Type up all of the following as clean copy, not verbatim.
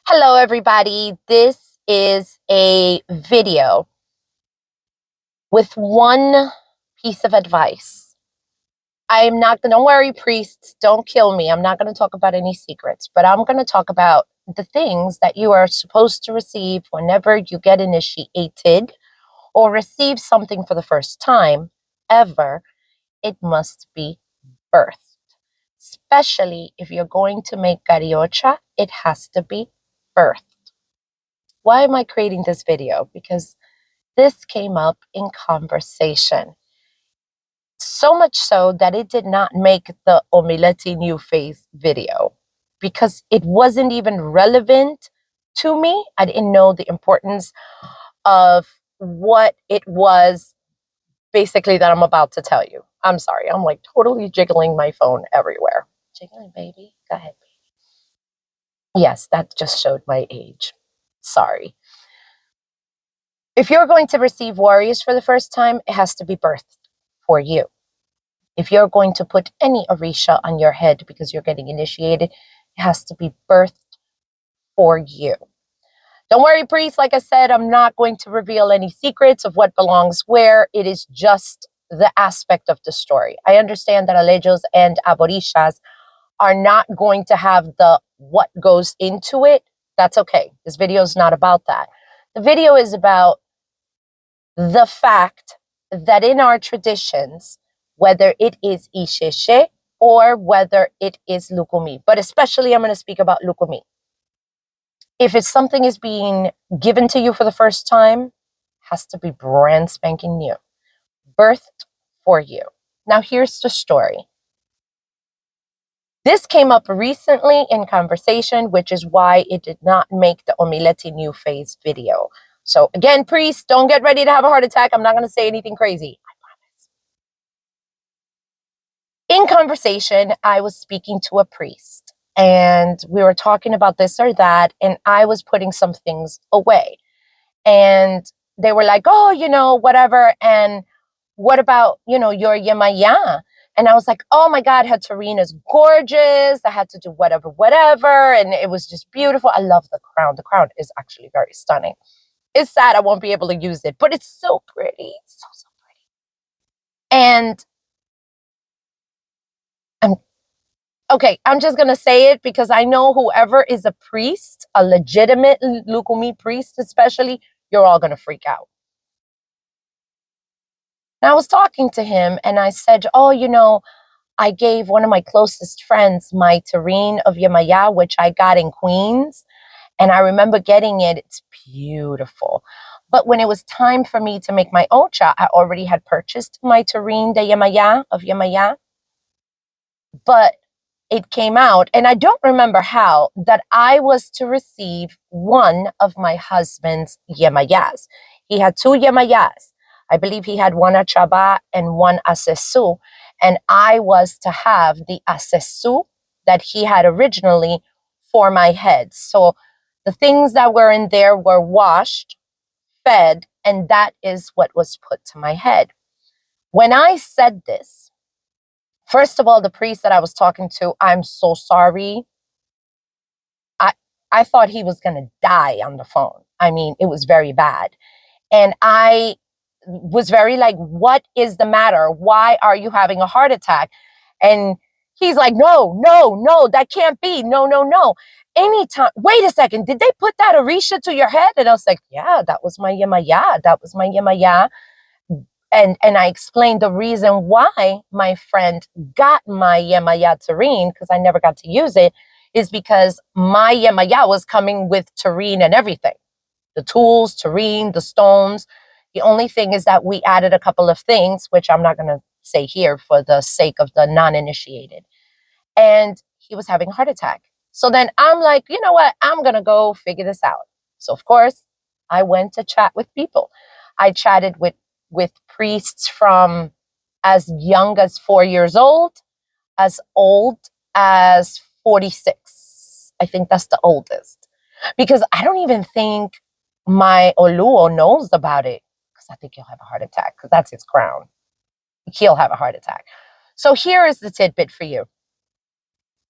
Hello, everybody. This is a video with one piece of advice. I'm not going to, don't worry, priests, don't kill me. I'm not going to talk about any secrets, but I'm going to talk about the things that you are supposed to receive whenever you get initiated or receive something for the first time ever. It must be birthed. Especially if you're going to make cariocha, it has to be birthed. Why am I creating this video? Because this came up in conversation. So much so that it did not make the Omileti New Face video because it wasn't even relevant to me. I didn't know the importance of what it was basically that I'm about to tell you. I'm sorry. I'm like totally jiggling my phone everywhere. Jiggling, baby. Go ahead, baby. Yes, that just showed my age. Sorry. If you're going to receive warriors for the first time, it has to be birthed for you. If you're going to put any Orisha on your head because you're getting initiated, it has to be birthed for you. Don't worry, priest. Like I said, I'm not going to reveal any secrets of what belongs where. It is just the aspect of the story. I understand that Alejos and Aborishas are not going to have the what goes into it. That's okay. This video is not about that. The video is about the fact that in our traditions, whether it is Isheshe or whether it is Lukumi, but especially I'm going to speak about Lukumi. If it's something is being given to you for the first time, has to be brand spanking new, birthed for you. Now here's the story. This came up recently in conversation, which is why it did not make the Omileti New Phase video. So again, priests, don't get ready to have a heart attack. I'm not going to say anything crazy. I promise. In conversation, I was speaking to a priest and we were talking about this or that, and I was putting some things away. And they were like, oh, whatever. And what about, your Yemaya? And I was like, oh my God, Hatarine is gorgeous. I had to do whatever. And it was just beautiful. I love the crown. The crown is actually very stunning. It's sad I won't be able to use it, but it's so pretty. It's so pretty. And I'm just going to say it because I know whoever is a priest, a legitimate Lukumi priest especially, you're all going to freak out. And I was talking to him and I said, I gave one of my closest friends my terrine of Yemaya, which I got in Queens. And I remember getting it. It's beautiful. But when it was time for me to make my ocha, I already had purchased my terrine de Yemaya of Yemaya. But it came out, and I don't remember how, that I was to receive one of my husband's Yemayas. He had two Yemayas. I believe he had one Achaba and one Asesu, and I was to have the Asesu that he had originally for my head. So the things that were in there were washed, fed, and that is what was put to my head. When I said this, first of all, the priest that I was talking to, I'm so sorry. I thought he was going to die on the phone. I mean, it was very bad. And I was very like, what is the matter? Why are you having a heart attack? And he's like, no, that can't be. No. Anytime, wait a second, did they put that Orisha to your head? And I was like, yeah, that was my Yemaya. That was my Yemaya. And I explained the reason why my friend got my Yemaya terrine, because I never got to use it, is because my Yemaya was coming with terrine and everything. The tools, terrine, the stones. The only thing is that we added a couple of things, which I'm not going to say here for the sake of the non-initiated. And he was having a heart attack. So then I'm like, you know what? I'm going to go figure this out. So of course, I went to chat with people. I chatted with priests from as young as 4 years old, as old as 46. I think that's the oldest. Because I don't even think my Oluo knows about it. Because I think he'll have a heart attack. Because that's his crown. He'll have a heart attack. So here is the tidbit for you.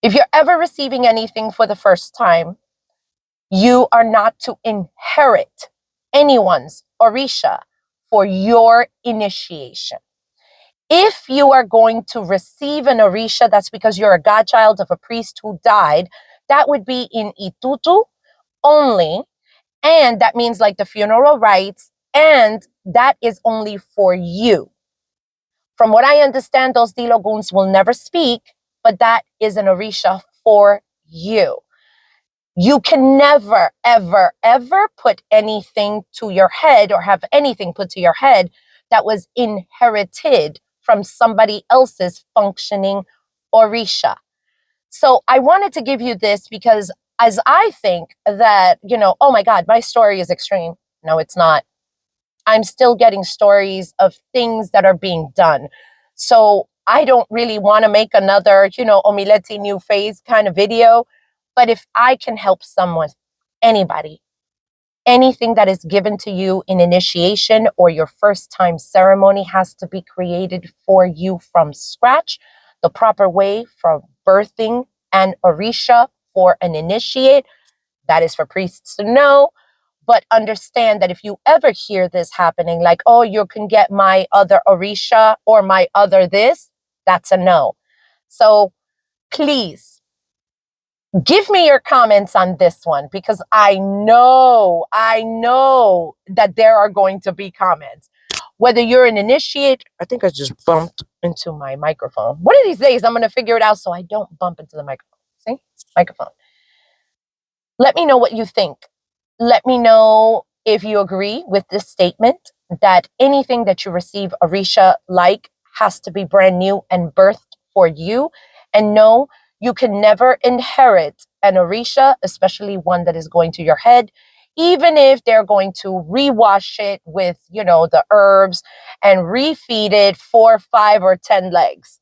If you're ever receiving anything for the first time, You are not to inherit anyone's Orisha for your initiation. If you are going to receive an Orisha, that's because you're a godchild of a priest who died. That would be in Itutu only. And that means like the funeral rites. And that is only for you. From what I understand, those Diloguns will never speak, but that is an Orisha for you. You can never, ever, ever put anything to your head or have anything put to your head that was inherited from somebody else's functioning Orisha. So I wanted to give you this because as I think that, oh my God, my story is extreme. No, it's not. I'm still getting stories of things that are being done. So I don't really want to make another, Omileti new phase kind of video. But if I can help someone, anybody, anything that is given to you in initiation or your first time ceremony has to be created for you from scratch, the proper way for birthing an Orisha for an initiate. That is for priests to know. But understand that if you ever hear this happening, like, oh, you can get my other Orisha or my other this, that's a no. So please give me your comments on this one, because I know that there are going to be comments. Whether you're an initiate, I think I just bumped into my microphone. One of these days, I'm going to figure it out so I don't bump into the microphone. See? Microphone. Let me know what you think. Let me know if you agree with this statement that anything that you receive Orisha like has to be brand new and birthed for you. And no, you can never inherit an Orisha, especially one that is going to your head, even if they're going to rewash it with, the herbs and refeed it 4, 5, or 10 legs.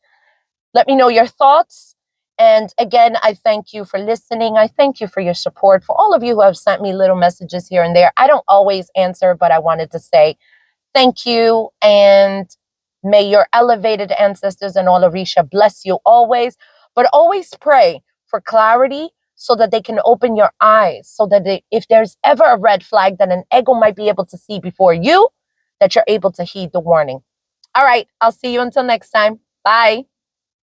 Let me know your thoughts. And again, I thank you for listening. I thank you for your support. For all of you who have sent me little messages here and there, I don't always answer, but I wanted to say thank you. And may your elevated ancestors and all Orisha bless you always. But always pray for clarity so that they can open your eyes, so that if there's ever a red flag that an ego might be able to see before you, that you're able to heed the warning. All right, I'll see you until next time. Bye.